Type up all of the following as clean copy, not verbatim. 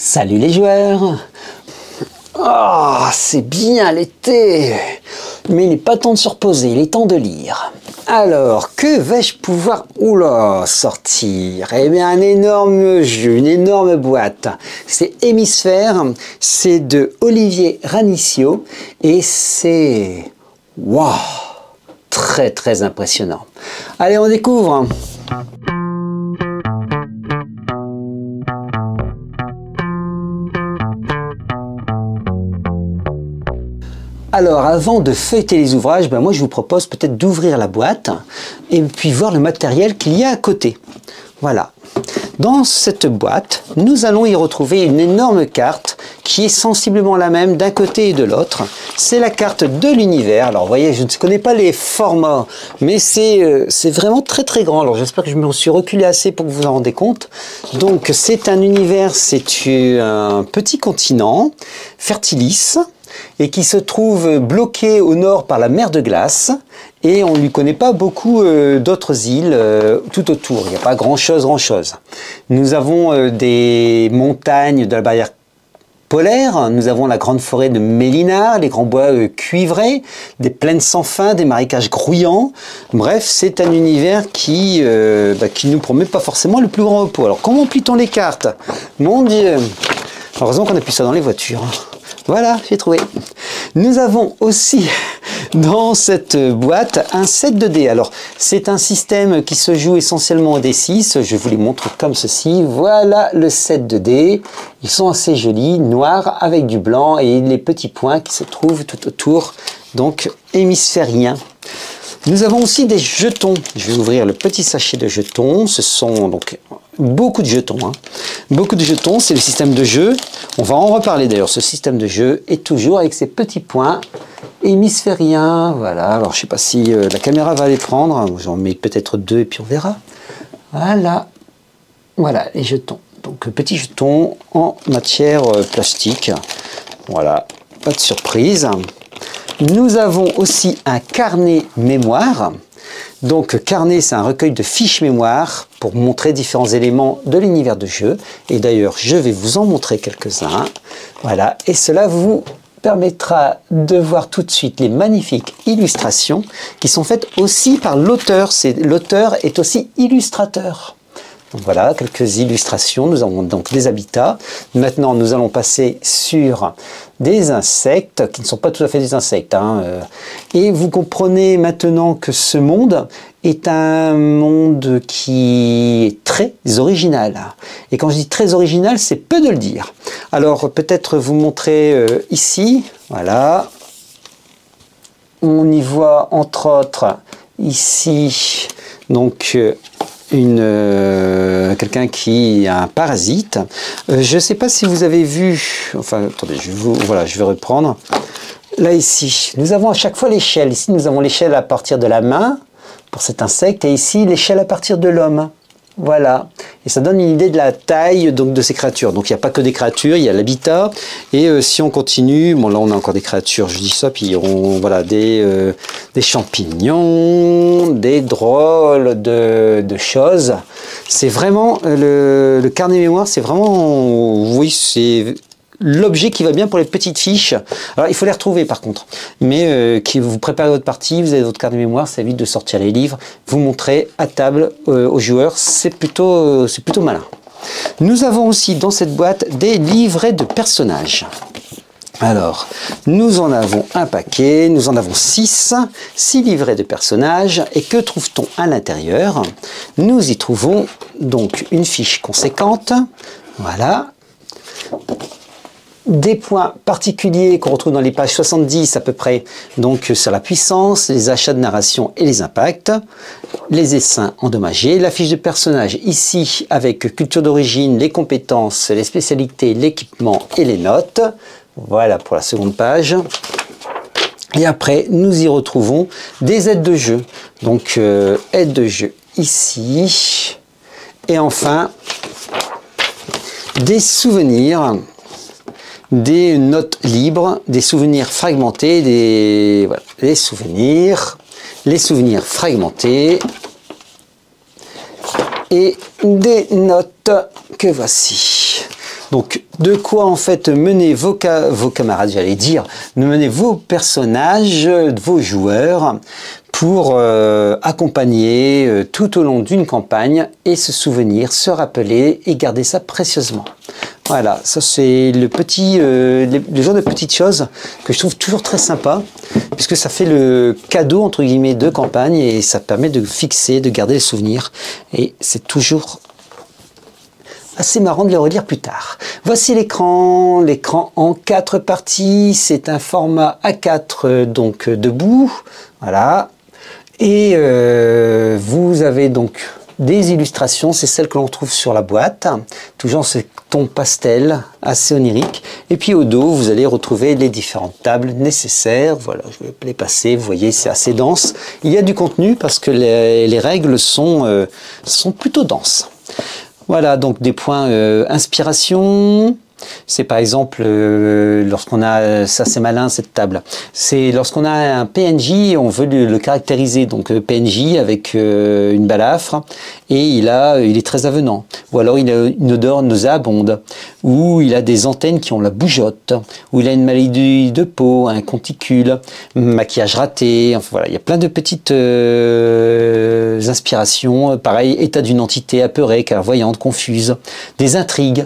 Salut les joueurs! Oh, c'est bien l'été! Mais il n'est pas temps de se reposer, il est temps de lire. Alors, que vais-je pouvoir sortir? Eh bien, un énorme jeu, une énorme boîte. C'est Hémisphère, c'est de Olivier Ranicio et c'est... Waouh! Très très impressionnant. Allez, on découvre! Alors, avant de feuilleter les ouvrages, moi je vous propose peut-être d'ouvrir la boîte et puis voir le matériel qu'il y a à côté. Voilà. Dans cette boîte, nous allons y retrouver une énorme carte qui est sensiblement la même d'un côté et de l'autre. C'est la carte de l'univers. Alors, vous voyez, je ne connais pas les formats, mais c'est vraiment très très grand. Alors, j'espère que je me suis reculé assez pour que vous vous en rendez compte. Donc, c'est un univers, c'est un petit continent, Fertilis, et qui se trouve bloqué au nord par la mer de glace, et on ne lui connaît pas beaucoup d'autres îles tout autour, il n'y a pas grand chose. Nous avons des montagnes de la barrière polaire, nous avons la grande forêt de Mélinard, les grands bois cuivrés, des plaines sans fin, des marécages grouillants. Bref, c'est un univers qui nous promet pas forcément le plus grand repos. Alors comment plie-t-on les cartes? Mon Dieu! Heureusement qu'on appuie ça dans les voitures. Voilà, j'ai trouvé. Nous avons aussi dans cette boîte un set de dés. Alors, c'est un système qui se joue essentiellement au D6. Je vous les montre comme ceci. Voilà le set de dés. Ils sont assez jolis, noirs avec du blanc et les petits points qui se trouvent tout autour, donc hémisphériens. Nous avons aussi des jetons. Je vais ouvrir le petit sachet de jetons. Ce sont donc beaucoup de jetons. Beaucoup de jetons, c'est le système de jeu. On va en reparler d'ailleurs. Ce système de jeu est toujours avec ces petits points hémisphériens. Voilà. Alors, je ne sais pas si la caméra va les prendre. J'en mets peut-être deux et puis on verra. Voilà. Voilà les jetons. Donc, petits jetons en matière plastique. Voilà. Pas de surprise. Nous avons aussi un carnet mémoire. Donc, carnet, c'est un recueil de fiches mémoire pour montrer différents éléments de l'univers de jeu. Et d'ailleurs, je vais vous en montrer quelques-uns. Voilà. Et cela vous permettra de voir tout de suite les magnifiques illustrations qui sont faites aussi par l'auteur. L'auteur est aussi illustrateur. Donc voilà, quelques illustrations. Nous avons donc des habitats. Maintenant, nous allons passer sur des insectes, qui ne sont pas tout à fait des insectes. Et vous comprenez maintenant que ce monde est un monde qui est très original. Et quand je dis très original, c'est peu de le dire. Alors, peut-être vous montrer ici. Voilà. On y voit, entre autres, ici, donc... quelqu'un qui a un parasite. Je ne sais pas si vous avez vu, enfin attendez, je vais reprendre. Là ici, nous avons à chaque fois l'échelle. Ici nous avons l'échelle à partir de la main pour cet insecte et ici l'échelle à partir de l'homme. Voilà, et ça donne une idée de la taille donc, de ces créatures. Donc il n'y a pas que des créatures, il y a l'habitat. Et si on continue, bon là on a encore des créatures, je dis ça, puis voilà, des champignons, des drôles de choses. C'est vraiment, le carnet mémoire, c'est vraiment, oui, c'est... l'objet qui va bien pour les petites fiches. Alors, il faut les retrouver par contre. Mais qui vous préparez votre partie, vous avez votre carte de mémoire, ça évite de sortir les livres, vous montrez à table aux joueurs, c'est plutôt malin. Nous avons aussi dans cette boîte des livrets de personnages. Alors, nous en avons un paquet, nous en avons 6 livrets de personnages. Et que trouve-t-on à l'intérieur? Nous y trouvons donc une fiche conséquente. Voilà. Des points particuliers qu'on retrouve dans les pages 70 à peu près, donc sur la puissance, les achats de narration et les impacts, les essaims endommagés, la fiche de personnage ici avec culture d'origine, les compétences, les spécialités, l'équipement et les notes. Voilà pour la seconde page. Et après, nous y retrouvons des aides de jeu. Donc, aides de jeu ici. Et enfin, des souvenirs. Des notes libres, des souvenirs fragmentés, les souvenirs fragmentés et des notes que voici. Donc, de quoi en fait mener vos camarades, j'allais dire, mener vos personnages, vos joueurs, pour accompagner tout au long d'une campagne et se souvenir, se rappeler et garder ça précieusement. Voilà, ça c'est le genre de petites choses que je trouve toujours très sympa, puisque ça fait le cadeau entre guillemets de campagne et ça permet de fixer, de garder les souvenirs. Et c'est toujours assez marrant de le relire plus tard. Voici l'écran en 4 parties. C'est un format A4 donc debout, voilà. Et vous avez donc des illustrations, c'est celles que l'on trouve sur la boîte, toujours ce ton pastel assez onirique. Et puis au dos, vous allez retrouver les différentes tables nécessaires. Voilà, je vais les passer, vous voyez, c'est assez dense. Il y a du contenu parce que les règles sont plutôt denses. Voilà, donc des points inspiration. C'est par exemple lorsqu'on a, ça c'est malin cette table, c'est lorsqu'on a un PNJ, on veut le caractériser, donc PNJ avec une balafre et il est très avenant, ou alors il a une odeur nauséabonde, ou il a des antennes qui ont la bougeotte, ou il a une maladie de peau, un conticule, maquillage raté, enfin voilà, il y a plein de petites inspirations, pareil, état d'une entité apeurée, clairvoyante, confuse, des intrigues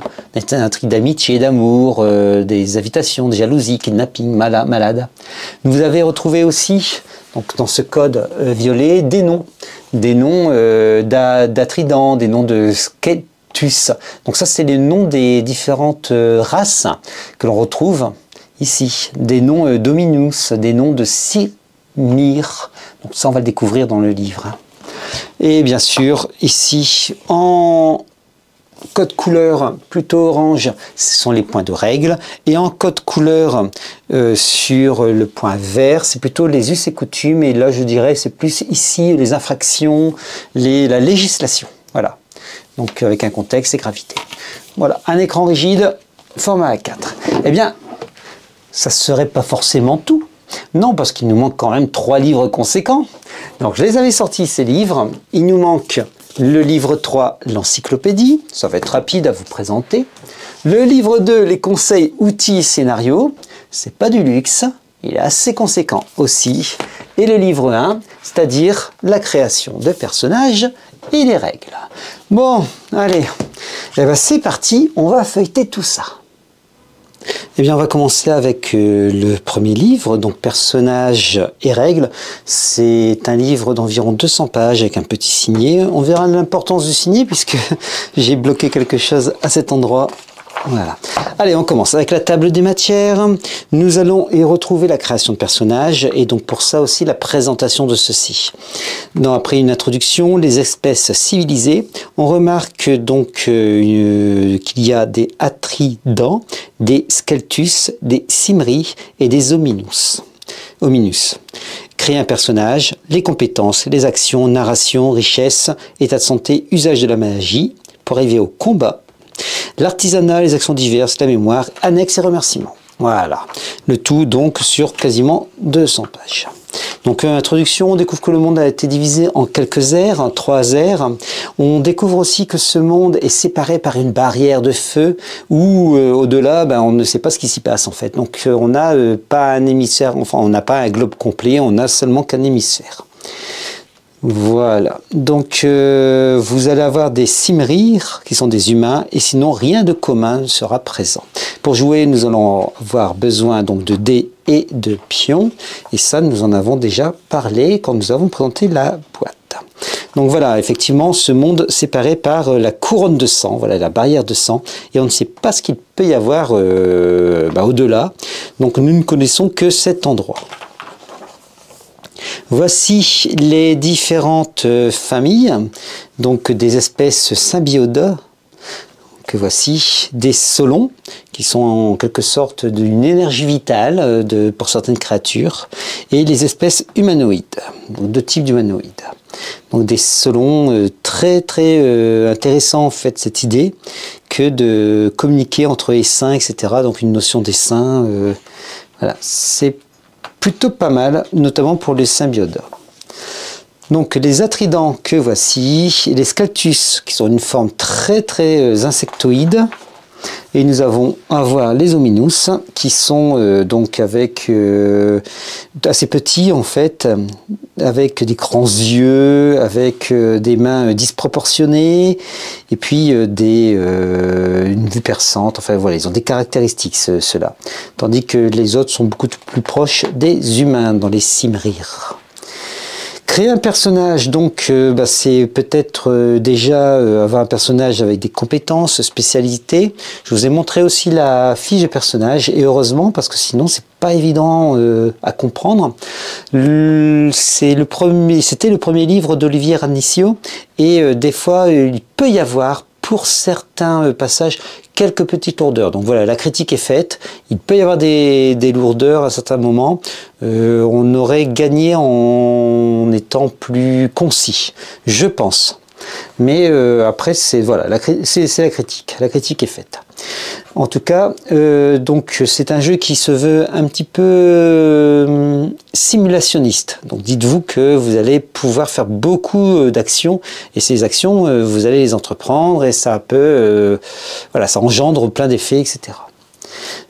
d'amitié, d'amour, des invitations, des jalousies, kidnapping, malade. Vous avez retrouvé aussi, donc dans ce code violet, des noms d'Atridans, des noms de Skeltus. Donc ça, c'est les noms des différentes races que l'on retrouve ici. Des noms d'Ominus, des noms de Simir. Donc ça, on va le découvrir dans le livre. Et bien sûr, ici, en code couleur plutôt orange, ce sont les points de règle, et en code couleur sur le point vert, c'est plutôt les us et coutumes, et là je dirais c'est plus ici les infractions, la législation, voilà, donc avec un contexte et gravité. Voilà, un écran rigide, format A4. Eh bien, ça ne serait pas forcément tout. Non, parce qu'il nous manque quand même 3 livres conséquents. Donc je les avais sortis ces livres, il nous manque le livre 3, l'encyclopédie, ça va être rapide à vous présenter. Le livre 2, les conseils, outils, scénarios, c'est pas du luxe, il est assez conséquent aussi. Et le livre 1, c'est-à-dire la création de personnages et les règles. Bon, allez, eh ben c'est parti, on va feuilleter tout ça. Eh bien, on va commencer avec le premier livre, donc Personnages et règles. C'est un livre d'environ 200 pages avec un petit signet. On verra l'importance du signet puisque j'ai bloqué quelque chose à cet endroit. Voilà. Allez, on commence avec la table des matières. Nous allons y retrouver la création de personnages et donc pour ça aussi la présentation de ceux-ci. Après une introduction, les espèces civilisées, on remarque donc qu'il y a des Atridans, des Skeltus, des Simri et des Ominus. Créer un personnage, les compétences, les actions, narration, richesse, état de santé, usage de la magie pour arriver au combat. L'artisanat, les actions diverses, la mémoire, annexes et remerciements. Voilà. Le tout donc sur quasiment 200 pages. Donc introduction, on découvre que le monde a été divisé en quelques ères, 3 ères. On découvre aussi que ce monde est séparé par une barrière de feu où au-delà, on ne sait pas ce qui s'y passe en fait. Donc on n'a pas un hémisphère, enfin on n'a pas un globe complet, on n'a seulement qu'un hémisphère. Voilà, donc vous allez avoir des Simrir qui sont des humains et sinon rien de commun ne sera présent. Pour jouer, nous allons avoir besoin donc de dés et de pions et ça nous en avons déjà parlé quand nous avons présenté la boîte. Donc voilà, effectivement, ce monde séparé par la couronne de sang, voilà la barrière de sang et on ne sait pas ce qu'il peut y avoir au-delà. Donc nous ne connaissons que cet endroit. Voici les différentes familles, donc des espèces symbiodes, que voici des solons, qui sont en quelque sorte d'une énergie vitale pour certaines créatures, et les espèces humanoïdes, donc 2 types d'humanoïdes. Donc des solons très intéressant en fait cette idée que de communiquer entre les saints, etc. Donc une notion des saints, voilà, c'est plutôt pas mal, notamment pour les symbiodes. Donc les Atridans que voici, et les Skeltus qui sont une forme très insectoïde, Et nous avons à voir les hominus qui sont donc avec assez petits en fait, avec des grands yeux, avec des mains disproportionnées et puis une vue perçante. Enfin voilà, ils ont des caractéristiques ceux-là. Tandis que les autres sont beaucoup plus proches des humains dans les Simrir. Créer un personnage, donc, c'est peut-être déjà avoir un personnage avec des compétences, spécialités. Je vous ai montré aussi la fiche de personnage, et heureusement, parce que sinon, c'est pas évident à comprendre. C'était le premier livre d'Olivier Ranicio, et des fois, il peut y avoir, pour certains passages, quelques petites lourdeurs. Donc voilà, la critique est faite. Il peut y avoir des lourdeurs à certains moments. On aurait gagné en étant plus concis, je pense. Mais après, c'est voilà, c'est la critique. La critique est faite. En tout cas, donc c'est un jeu qui se veut un petit peu simulationniste. Donc dites-vous que vous allez pouvoir faire beaucoup d'actions et ces actions, vous allez les entreprendre et ça peut, voilà, ça engendre plein d'effets, etc.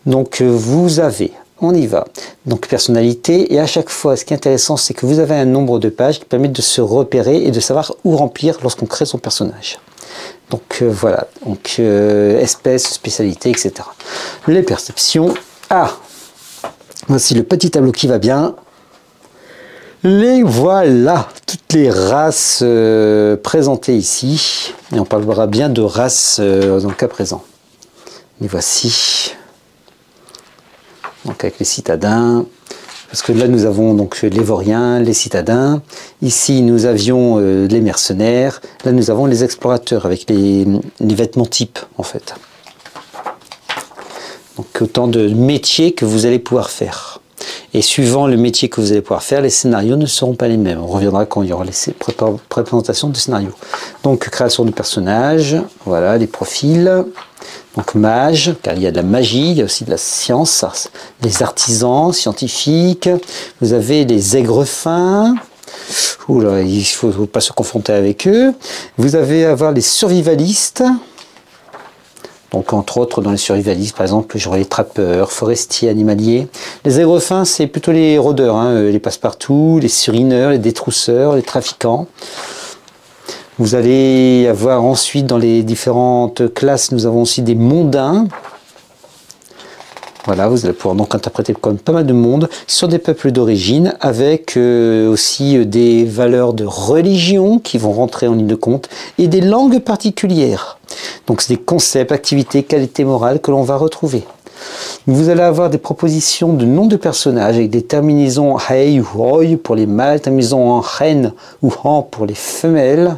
Donc vous avez, on y va, donc personnalité, et à chaque fois, ce qui est intéressant, c'est que vous avez un nombre de pages qui permettent de se repérer et de savoir où remplir lorsqu'on crée son personnage. Donc voilà, donc espèce, spécialité, etc. Les perceptions. Ah, voici le petit tableau qui va bien. Les voilà, toutes les races présentées ici. Et on parlera bien de races dans le cas présent. Les voici. Donc avec les citadins. Parce que là, nous avons donc les Vauriens, les citadins. Ici, nous avions les mercenaires. Là, nous avons les explorateurs avec les vêtements types, en fait. Donc, autant de métiers que vous allez pouvoir faire. Et suivant le métier que vous allez pouvoir faire, les scénarios ne seront pas les mêmes. On reviendra quand il y aura les présentations de scénarios. Donc, création de personnages. Voilà, les profils. Donc mage, car il y a de la magie, il y a aussi de la science, les artisans scientifiques, vous avez les aigrefins, oula, il ne faut pas se confronter avec eux, vous avez avoir les survivalistes, donc entre autres dans les survivalistes, par exemple, j'aurai les trappeurs, forestiers, animaliers. Les aigrefins, c'est plutôt les rôdeurs, hein, les passe-partout, les surineurs, les détrousseurs, les trafiquants. Vous allez avoir ensuite dans les différentes classes, nous avons aussi des mondains. Voilà, vous allez pouvoir donc interpréter comme pas mal de monde sur des peuples d'origine avec aussi des valeurs de religion qui vont rentrer en ligne de compte et des langues particulières. Donc c'est des concepts, activités, qualités morales que l'on va retrouver. Vous allez avoir des propositions de noms de personnages avec des terminaisons hei ou hoi pour les mâles, terminaisons en hen ou han pour les femelles,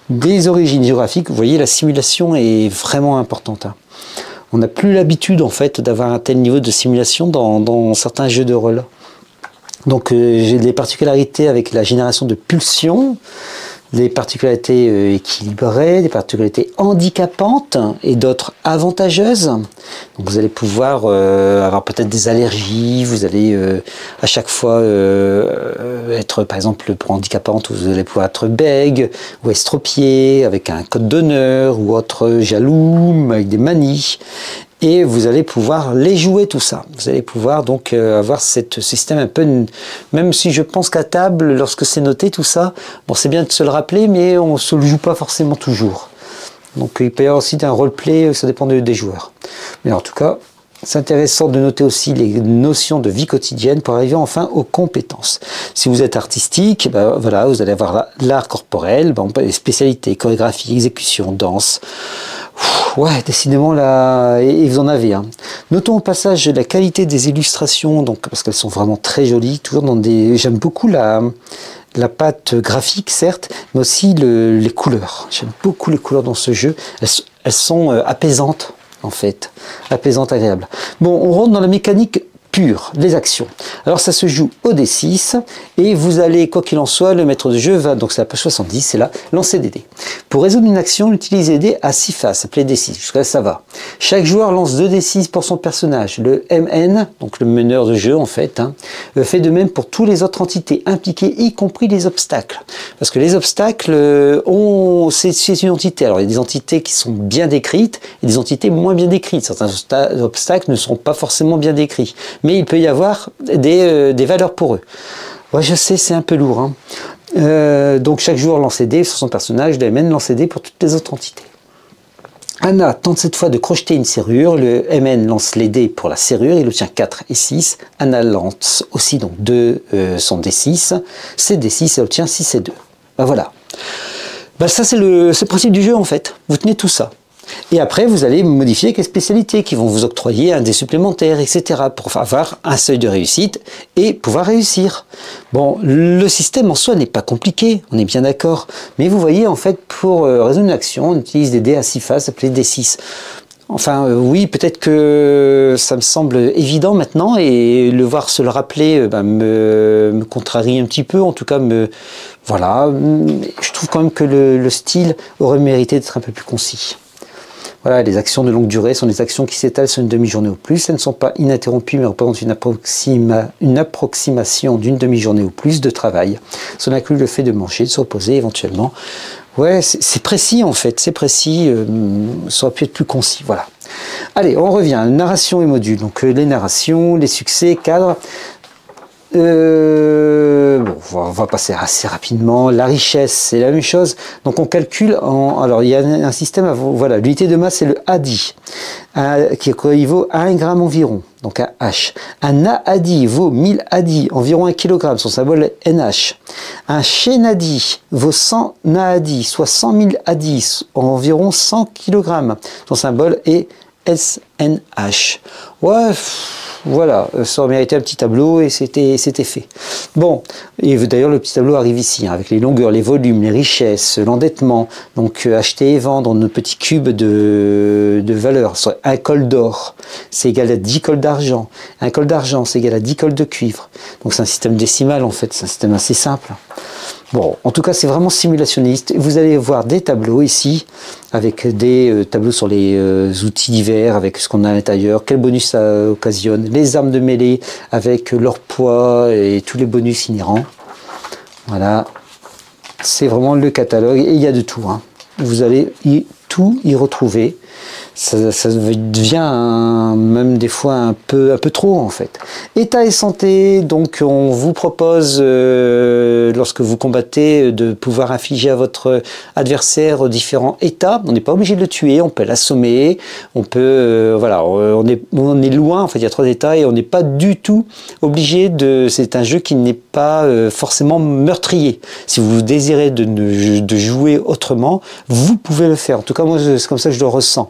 des origines géographiques. Vous voyez, la simulation est vraiment importante. On n'a plus l'habitude en fait d'avoir un tel niveau de simulation dans certains jeux de rôle. Donc j'ai des particularités avec la génération de pulsions, des particularités équilibrées, des particularités handicapantes et d'autres avantageuses. Donc vous allez pouvoir avoir peut-être des allergies, vous allez à chaque fois être par exemple pour handicapante, vous allez pouvoir être bègue ou estropié avec un code d'honneur ou autre jaloux avec des manies. Et vous allez pouvoir les jouer tout ça. Vous allez pouvoir donc avoir ce système un peu, même si je pense qu'à table, lorsque c'est noté tout ça, bon c'est bien de se le rappeler, mais on ne se le joue pas forcément toujours. Donc il peut y avoir aussi un roleplay, ça dépend des joueurs. Mais en tout cas, c'est intéressant de noter aussi les notions de vie quotidienne pour arriver enfin aux compétences. Si vous êtes artistique, ben voilà, vous allez avoir l'art corporel, ben, les spécialités, chorégraphie, exécution, danse. Ouais, décidément là, et vous en avez. Hein. Notons au passage la qualité des illustrations, donc parce qu'elles sont vraiment très jolies, toujours dans des. J'aime beaucoup la patte graphique, certes, mais aussi les couleurs. J'aime beaucoup les couleurs dans ce jeu. Elles sont apaisantes, en fait, apaisantes, agréables. Bon, on rentre dans la mécanique pure, les actions. Alors ça se joue au D6 et vous allez, quoi qu'il en soit, le maître de jeu va, donc c'est la page 70, c'est là, lancer des dés. Pour résoudre une action, utilisez des dés à 6 faces, appelé D6, jusqu'à là ça va. Chaque joueur lance 2 D6 pour son personnage. Le MN, donc le meneur de jeu en fait, fait de même pour toutes les autres entités impliquées, y compris les obstacles. Parce que les obstacles, c'est une entité. Alors il y a des entités qui sont bien décrites et des entités moins bien décrites. Certains obstacles ne sont pas forcément bien décrits. Mais il peut y avoir des valeurs pour eux. Ouais, je sais, c'est un peu lourd. Donc chaque joueur lance des dés sur son personnage, le MN lance des dés pour toutes les autres entités. Anna tente cette fois de crocheter une serrure, le MN lance les dés pour la serrure, il obtient 4 et 6. Anna lance aussi donc son D6, c'est D6, elle obtient 6 et 2. Ben voilà. Ben ça c'est le principe du jeu en fait, vous tenez tout ça. Et après, vous allez modifier quelques spécialités qui vont vous octroyer un dé supplémentaire, etc. pour avoir un seuil de réussite et pouvoir réussir. Bon, le système en soi n'est pas compliqué, on est bien d'accord. Mais vous voyez, en fait, pour résoudre une action, on utilise des dés à 6 faces appelés D6. Enfin, oui, peut-être que ça me semble évident maintenant et le voir se le rappeler me contrarie un petit peu, en tout cas voilà, je trouve quand même que le style aurait mérité d'être un peu plus concis. Voilà, les actions de longue durée sont des actions qui s'étalent sur une demi-journée ou plus. Elles ne sont pas ininterrompues, mais représentent une approximation d'une demi-journée ou plus de travail. Cela inclut le fait de manger, de se reposer éventuellement. Ouais, c'est précis en fait, c'est précis. Ça aurait pu être plus concis, voilà. Allez, on revient. Narration et module. Donc les narrations, les succès, cadres. Bon, on va passer assez rapidement. La richesse, c'est la même chose. Donc on calcule alors il y a un système, voilà, l'unité de masse c'est le ADI, qui équivaut à 1 gramme environ, donc un H. Un ADI vaut 1000 ADI, environ 1 kg, son symbole est NH. Un Chénadi vaut 100 NAADI, soit 100 000 ADI, environ 100 kg, son symbole est SNH. Ouais. Voilà, ça aurait mérité un petit tableau et c'était fait. Bon, et d'ailleurs le petit tableau arrive ici, avec les longueurs, les volumes, les richesses, l'endettement. Donc acheter et vendre nos petits cubes de valeur. Un col d'or, c'est égal à 10 cols d'argent. Un col d'argent, c'est égal à 10 cols de cuivre. Donc c'est un système décimal en fait, c'est un système assez simple. Bon, en tout cas, c'est vraiment simulationniste. Vous allez voir des tableaux ici, avec des tableaux sur les outils divers, avec ce qu'on a à l'intérieur, quel bonus ça occasionne, les armes de mêlée, avec leur poids et tous les bonus inhérents. Voilà, c'est vraiment le catalogue, et il y a de tout. Vous allez tout y retrouver. Ça devient même des fois un peu trop en fait. État et santé, donc on vous propose lorsque vous combattez de pouvoir infliger à votre adversaire différents états. On n'est pas obligé de le tuer, on peut l'assommer, on peut voilà, on est loin en fait, il y a 3 états et on n'est pas du tout obligé de. C'est un jeu qui n'est pas forcément meurtrier. Si vous désirez de jouer autrement, vous pouvez le faire. En tout cas moi c'est comme ça que je le ressens.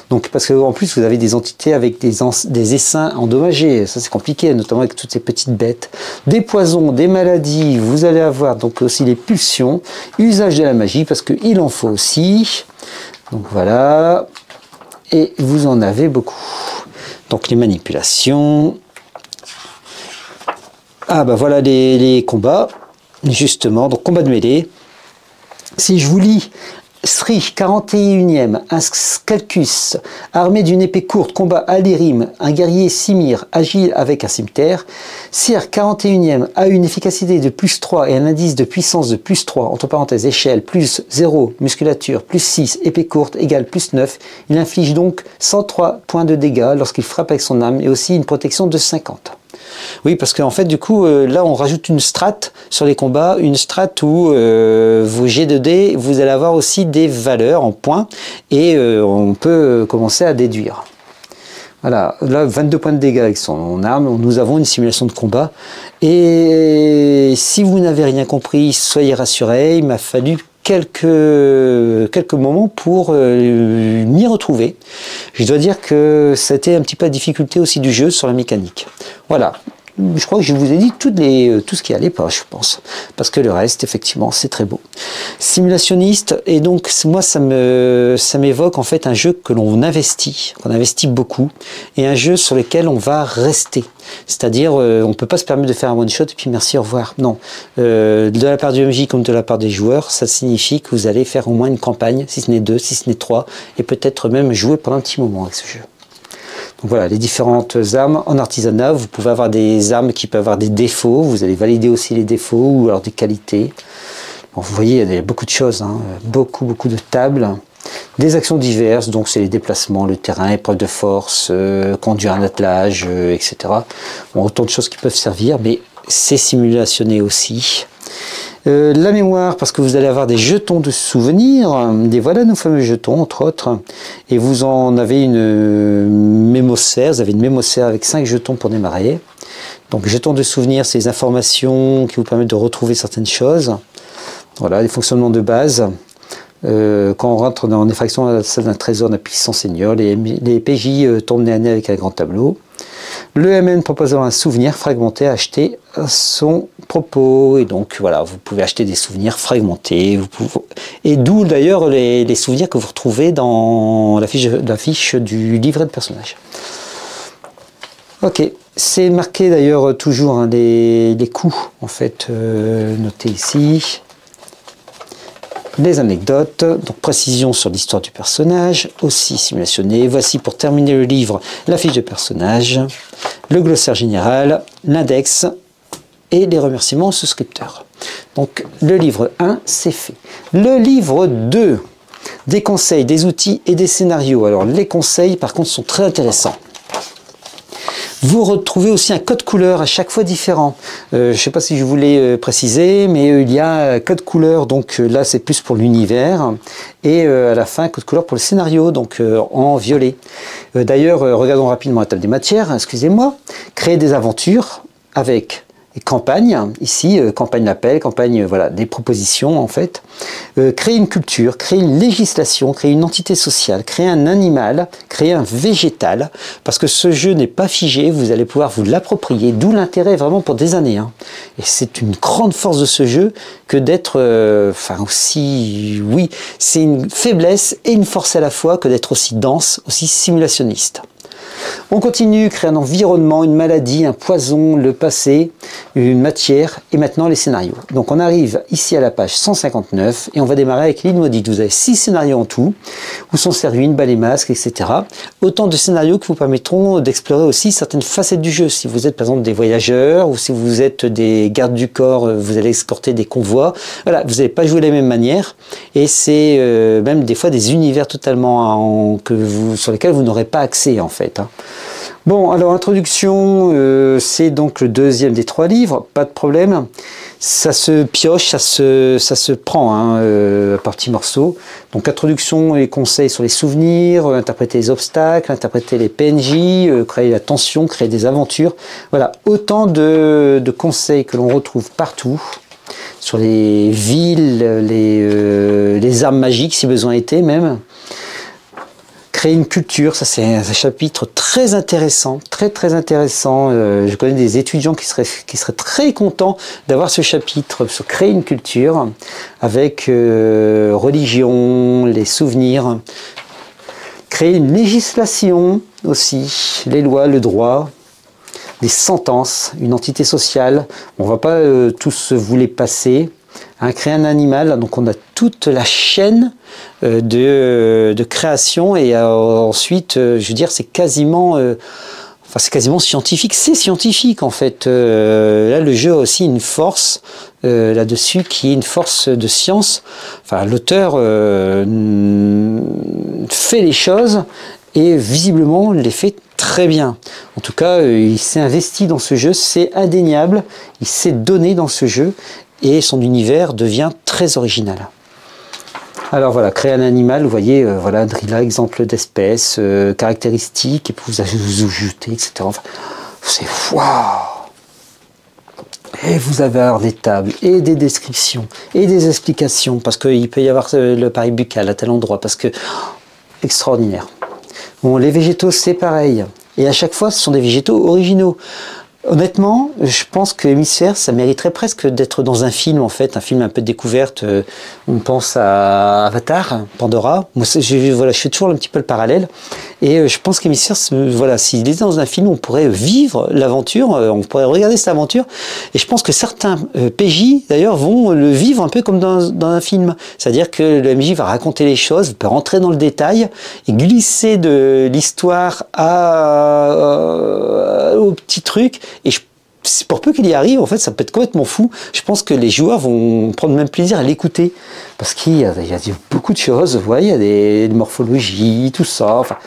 Donc parce qu'en plus vous avez des entités avec des essaims endommagés, ça c'est compliqué, notamment avec toutes ces petites bêtes. Des poisons, des maladies, vous allez avoir donc aussi les pulsions, usage de la magie parce qu'il en faut aussi. Donc voilà, et vous en avez beaucoup. Donc les manipulations. Ah bah voilà les combats, justement, donc combat de mêlée. Si je vous lis Sri 41e, un Skalkus, armé d'une épée courte, combat Alirim, un guerrier Simir, agile avec un cimeterre. Sir 41e a une efficacité de +3 et un indice de puissance de +3, entre parenthèses échelle, plus 0, musculature, plus 6, épée courte, égale +9. Il inflige donc 103 points de dégâts lorsqu'il frappe avec son arme et aussi une protection de 50. Oui, parce qu'en fait, du coup, là, on rajoute une strate sur les combats, une strate où vos jets de dés, vous allez avoir aussi des valeurs en points et on peut commencer à déduire. Voilà, là, 22 points de dégâts avec son arme, nous avons une simulation de combat. Et si vous n'avez rien compris, soyez rassurés, il m'a fallu quelques moments pour m'y retrouver. Je dois dire que c'était un petit peu la difficulté aussi du jeu sur la mécanique. Voilà. je crois que je vous ai dit tout ce qui allait pas, je pense. Parce que le reste, effectivement, c'est très beau. Simulationniste, et donc moi, ça m'évoque en fait un jeu que l'on investit, qu'on investit beaucoup, et un jeu sur lequel on va rester. C'est-à-dire, on ne peut pas se permettre de faire un one-shot et puis merci, au revoir. Non. De la part du MJ comme de la part des joueurs, ça signifie que vous allez faire au moins une campagne, si ce n'est 2, si ce n'est 3, et peut-être même jouer pendant un petit moment avec ce jeu. Donc voilà, les différentes armes en artisanat, vous pouvez avoir des armes qui peuvent avoir des défauts, vous allez valider aussi les défauts ou alors des qualités. Bon, vous voyez, il y a beaucoup de choses, hein, beaucoup de tables. Des actions diverses, donc c'est les déplacements, le terrain, épreuve de force, conduire un attelage, etc. Bon, autant de choses qui peuvent servir, mais c'est simulationné aussi. La mémoire, parce que vous allez avoir des jetons de souvenirs, voilà nos fameux jetons, entre autres, et vous en avez une mémocère, vous avez une mémocère avec 5 jetons pour démarrer. Donc jetons de souvenirs, c'est les informations qui vous permettent de retrouver certaines choses. Voilà, les fonctionnements de base. Quand on rentre dans l'effraction à la salle d'un trésor d'un puissant seigneur, les PJ tombent nez à nez avec un grand tableau. Le MN propose un souvenir fragmenté à acheter à son propos. Et donc voilà, vous pouvez acheter des souvenirs fragmentés. Et d'où d'ailleurs les souvenirs que vous retrouvez dans la fiche du livret de personnage. Ok, c'est marqué d'ailleurs toujours hein, les coûts en fait notés ici. Les anecdotes, donc précision sur l'histoire du personnage, aussi simulationné. Voici pour terminer le livre la fiche de personnage, le glossaire général, l'index et les remerciements aux souscripteurs. Donc le livre 1, c'est fait. Le livre 2, des conseils, des outils et des scénarios. Alors les conseils par contre sont très intéressants. Vous retrouvez aussi un code couleur à chaque fois différent. Je ne sais pas si je voulais préciser, mais il y a un code couleur, donc là c'est plus pour l'univers, et à la fin code couleur pour le scénario, donc en violet. D'ailleurs, regardons rapidement la table des matières, excusez-moi. Créer des aventures avec campagne, ici, campagne d'appel, campagne, voilà, des propositions en fait. Créer une culture, créer une législation, créer une entité sociale, créer un animal, créer un végétal, parce que ce jeu n'est pas figé, vous allez pouvoir vous l'approprier, d'où l'intérêt vraiment pour des années. Hein. Et c'est une grande force de ce jeu que d'être, enfin aussi, oui, c'est une faiblesse et une force à la fois que d'être aussi dense, aussi simulationniste. On continue, créer un environnement, une maladie, un poison, le passé, une matière et maintenant les scénarios. Donc on arrive ici à la page 159 et on va démarrer avec l'île maudite. Vous avez 6 scénarios en tout, où sont servis une balle et masques, etc. Autant de scénarios qui vous permettront d'explorer aussi certaines facettes du jeu. Si vous êtes par exemple des voyageurs ou si vous êtes des gardes du corps, vous allez escorter des convois. Voilà, vous n'allez pas jouer de la même manière et c'est même des fois des univers totalement sur lesquels vous n'aurez pas accès en fait. Hein. Bon, alors introduction, c'est donc le deuxième des 3 livres, pas de problème. Ça se pioche, ça se prend hein, par petits morceaux. Donc introduction et conseils sur les souvenirs, interpréter les obstacles, interpréter les PNJ, créer la tension, créer des aventures. Voilà, autant de conseils que l'on retrouve partout. Sur les villes, les armes magiques si besoin était même. Créer une culture, ça c'est un chapitre très intéressant, très intéressant. Je connais des étudiants qui seraient très contents d'avoir ce chapitre sur créer une culture avec religion, les souvenirs. Créer une législation aussi, les lois, le droit, des sentences, une entité sociale. On ne va pas tous vous les passer. Hein, créer un animal, donc on a toute la chaîne de création et ensuite, je veux dire, c'est quasiment scientifique. C'est scientifique en fait. Là, le jeu a aussi une force là-dessus qui est une force de science. Enfin, l'auteur fait les choses et visiblement les fait très bien. En tout cas, il s'est investi dans ce jeu, c'est indéniable. Il s'est donné dans ce jeu. Et son univers devient très original. Alors voilà, créer un animal, vous voyez, voilà, Drilla, exemple d'espèce, caractéristiques, et puis vous ajoutez, etc. Enfin, c'est waouh! Et vous avez alors des tables, et des descriptions, et des explications, parce qu'il peut y avoir le pari buccal à tel endroit, parce que... extraordinaire. Bon, les végétaux, c'est pareil. Et à chaque fois, ce sont des végétaux originaux. Honnêtement, je pense que Hémisphère, ça mériterait presque d'être dans un film, en fait, un film un peu de découverte. On pense à Avatar, Pandora. Moi, voilà, je fais toujours un petit peu le parallèle. Et je pense qu'Hémisphère, voilà, s'il était dans un film, on pourrait vivre l'aventure, on pourrait regarder cette aventure. Et je pense que certains PJ, d'ailleurs, vont le vivre un peu comme dans un film. C'est-à-dire que le MJ va raconter les choses, peut rentrer dans le détail et glisser de l'histoire au petit truc. Et pour peu qu'il y arrive, en fait, ça peut être complètement fou. Je pense que les joueurs vont prendre même plaisir à l'écouter. Parce qu'il y a beaucoup de choses, vous voyez, il y a des morphologies, tout ça. Enfin,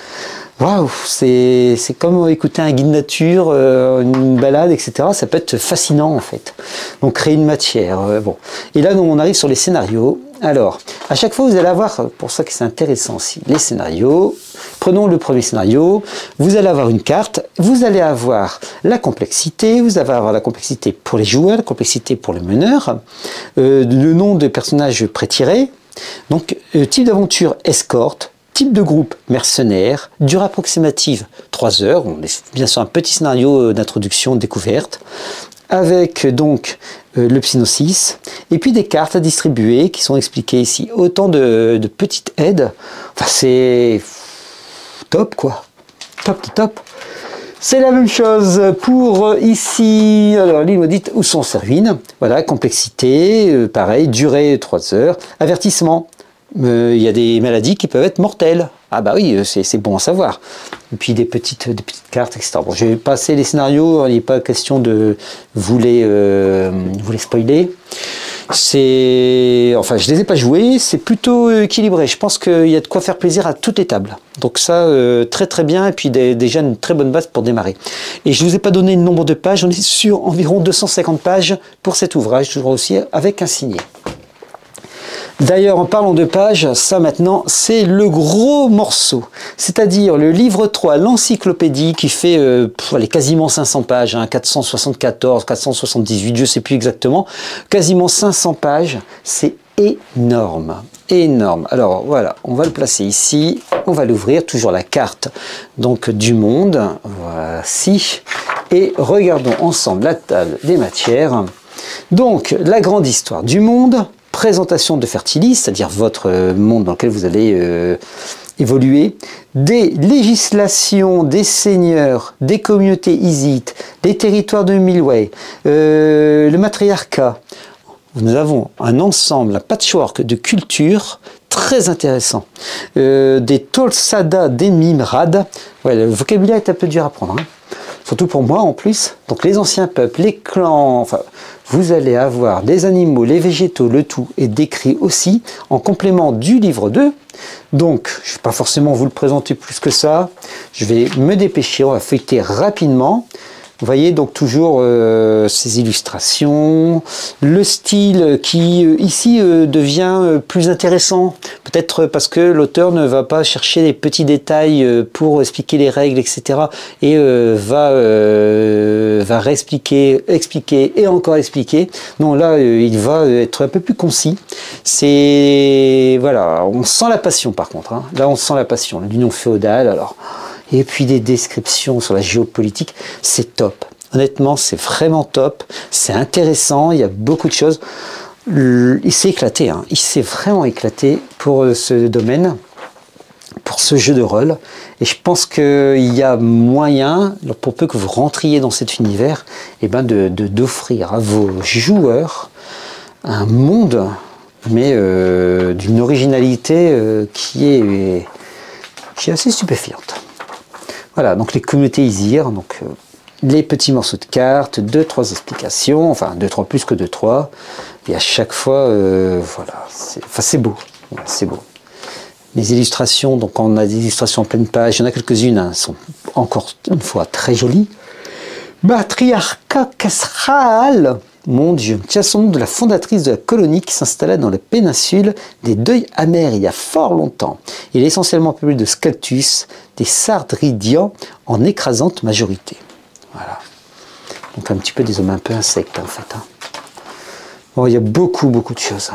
waouh, c'est comme écouter un guide nature, une balade, etc. Ça peut être fascinant, en fait. Donc, créer une matière. Bon. Et là, on arrive sur les scénarios. Alors, à chaque fois, vous allez avoir, pour ça que c'est intéressant aussi, les scénarios. Prenons le premier scénario, vous allez avoir une carte, vous allez avoir la complexité, vous allez avoir la complexité pour les joueurs, la complexité pour le meneur, le nom des personnages pré-tirés, donc type d'aventure escorte, type de groupe mercenaire, durée approximative 3 heures, on est bien sûr un petit scénario d'introduction, découverte, avec donc le synopsis, et puis des cartes à distribuer qui sont expliquées ici. Autant de petites aides, enfin c'est top quoi, top. C'est la même chose pour ici, alors l'île maudite où sont ces ruines, voilà, complexité, pareil, durée 3 heures, avertissement, il y a des maladies qui peuvent être mortelles. Ah bah oui, c'est bon à savoir. Et puis des petites cartes, etc. Bon, j'ai passé les scénarios, il n'est pas question de vous les spoiler. Enfin, je les ai pas joués, c'est plutôt équilibré. Je pense qu'il y a de quoi faire plaisir à toutes les tables. Donc ça, très bien, et puis déjà une très bonne base pour démarrer. Et je ne vous ai pas donné le nombre de pages, on est sur environ 250 pages pour cet ouvrage, toujours aussi avec un signet. D'ailleurs, en parlant de pages, ça maintenant, c'est le gros morceau. C'est-à-dire le livre 3, l'encyclopédie, qui fait quasiment 500 pages, hein, 474, 478, je ne sais plus exactement, quasiment 500 pages, c'est énorme. Énorme. Alors voilà, on va le placer ici, on va l'ouvrir, toujours la carte donc du monde, voici, et regardons ensemble la table des matières. Donc, la grande histoire du monde, présentation de Fertilis, c'est-à-dire votre monde dans lequel vous allez évoluer, des législations des seigneurs, des communautés isites, des territoires de Milway, le matriarcat. Nous avons un ensemble, un patchwork de cultures très intéressant. Des Tolsada, des Mimrad. Ouais, le vocabulaire est un peu dur à prendre, hein. Surtout pour moi en plus. Donc les anciens peuples, les clans, enfin, vous allez avoir des animaux, les végétaux, le tout est décrit aussi en complément du livre 2. Donc, je ne vais pas forcément vous le présenter plus que ça. Je vais me dépêcher, on va feuilleter rapidement. Vous voyez donc toujours ces illustrations, le style qui ici devient plus intéressant, peut-être parce que l'auteur ne va pas chercher les petits détails pour expliquer les règles, etc. et va réexpliquer, expliquer et encore expliquer. Non, là, il va être un peu plus concis. C'est, voilà, on sent la passion par contre, hein. Là, on sent la passion, l'union féodale, alors... Et puis des descriptions sur la géopolitique, c'est top. Honnêtement, c'est vraiment top. C'est intéressant, il y a beaucoup de choses. Il s'est éclaté, hein. Il s'est vraiment éclaté pour ce domaine, pour ce jeu de rôle. Et je pense qu'il y a moyen, pour peu que vous rentriez dans cet univers, eh ben d'offrir à vos joueurs un monde, mais d'une originalité qui est assez stupéfiante. Voilà, donc les communautés Isir, donc les petits morceaux de cartes, 2-3 explications, enfin 2-3 plus que 2-3, et à chaque fois, voilà, c'est beau, c'est beau. Les illustrations, donc on a des illustrations en pleine page, il y en a quelques-unes, hein, sont encore une fois très jolies. Matriarcat Casral, mon Dieu, tient son nom de la fondatrice de la colonie qui s'installa dans la péninsule des Deuils amers il y a fort longtemps. Il est essentiellement peuplé de Skaltus, des Sardridians en écrasante majorité. Voilà. Donc un petit peu des hommes un peu insectes en fait, hein. Bon, il y a beaucoup de choses.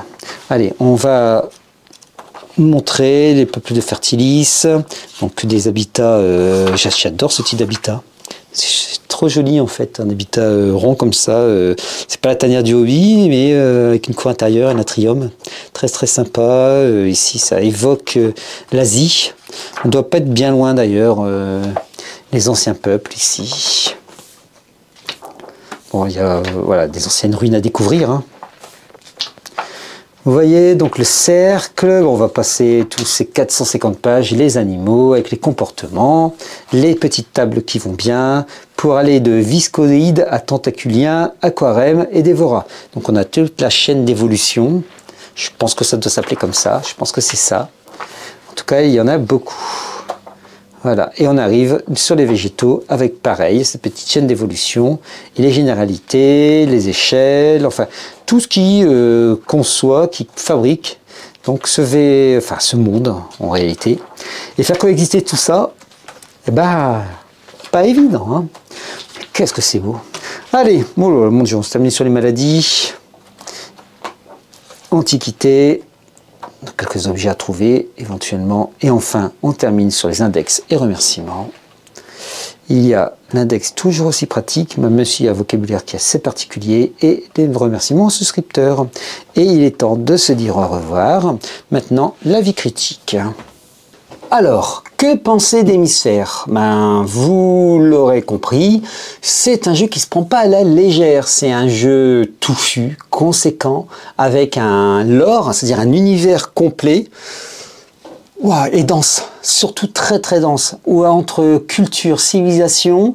Allez, on va montrer les peuples de Fertilis, donc des habitats, j'adore ce type d'habitat. C'est trop joli en fait, un habitat rond comme ça. C'est pas la tanière du hobby, mais avec une cour intérieure, un atrium, très très sympa. Ici, ça évoque l'Asie. On ne doit pas être bien loin d'ailleurs, les anciens peuples ici. Bon, il y a voilà, des anciennes ruines à découvrir, hein. Vous voyez donc le cercle, on va passer tous ces 450 pages, les animaux avec les comportements, les petites tables qui vont bien, pour aller de viscoïde à tentaculien, aquarème et dévora. Donc on a toute la chaîne d'évolution, je pense que ça doit s'appeler comme ça, je pense que c'est ça. En tout cas, il y en a beaucoup. Voilà, et on arrive sur les végétaux avec pareil, cette petite chaîne d'évolution, et les généralités, les échelles, enfin tout ce qui conçoit, qui fabrique donc ce monde en réalité. Et faire coexister tout ça, eh ben, pas évident, hein. Qu'est-ce que c'est beau. Allez, mon Dieu, on se termine sur les maladies, antiquité, quelques objets à trouver éventuellement, et enfin on termine sur les index et remerciements. Il y a l'index toujours aussi pratique, même s'il y a un vocabulaire qui est assez particulier, et des remerciements aux souscripteurs. Et il est temps de se dire au revoir. Maintenant, l'avis critique. Alors, que penser d'Hémisphère? Ben, vous l'aurez compris, c'est un jeu qui se prend pas à la légère. C'est un jeu touffu, conséquent, avec un lore, c'est-à-dire un univers complet. Wow, et dense, surtout très très dense, où entre culture, civilisation,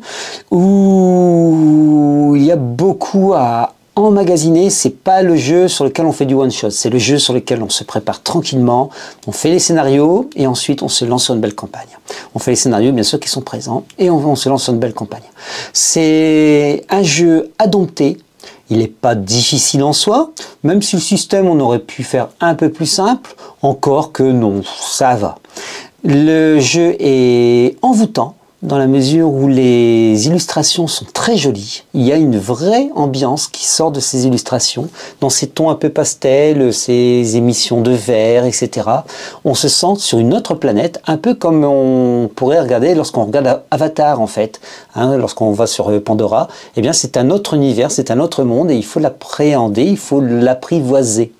où il y a beaucoup à emmagasiner. C'est pas le jeu sur lequel on fait du one shot, c'est le jeu sur lequel on se prépare tranquillement, on fait les scénarios et ensuite on se lance sur une belle campagne. On fait les scénarios bien sûr qui sont présents et on se lance sur une belle campagne. C'est un jeu à dompter. Il n'est pas difficile en soi, même si le système on aurait pu faire un peu plus simple, encore que non, ça va. Le jeu est envoûtant dans la mesure où les illustrations sont très jolies. Il y a une vraie ambiance qui sort de ces illustrations, dans ces tons un peu pastels, ces émissions de verre, etc. On se sent sur une autre planète, un peu comme on pourrait regarder lorsqu'on regarde Avatar en fait. Hein, lorsqu'on va sur Pandora, eh bien c'est un autre univers, c'est un autre monde et il faut l'appréhender, il faut l'apprivoiser.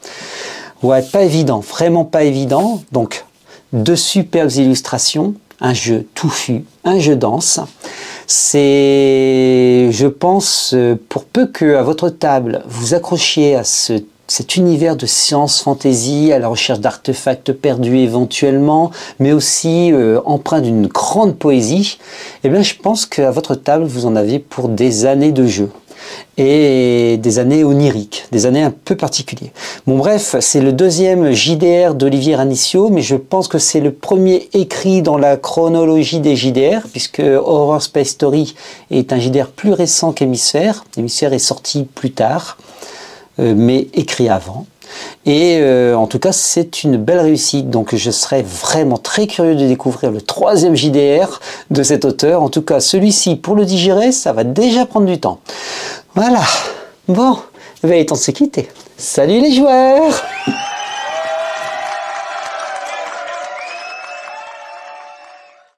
Ouais, pas évident, vraiment pas évident. Donc, de superbes illustrations, un jeu touffu, un jeu dense. C'est, je pense, pour peu que à votre table vous accrochiez à cet univers de science fantasy, à la recherche d'artefacts perdus éventuellement, mais aussi empreint d'une grande poésie, eh bien je pense qu'à votre table vous en avez pour des années de jeu. Et des années oniriques, des années un peu particulières. Bon bref, c'est le deuxième JDR d'Olivier Ranicio, mais je pense que c'est le premier écrit dans la chronologie des JDR, puisque Horror Space Story est un JDR plus récent qu'Hémisphère. Hémisphère est sorti plus tard, mais écrit avant. Et en tout cas, c'est une belle réussite. Donc je serais vraiment très curieux de découvrir le troisième JDR de cet auteur. En tout cas, celui-ci, pour le digérer, ça va déjà prendre du temps. Voilà. Bon, il est temps de se quitter. Salut les joueurs!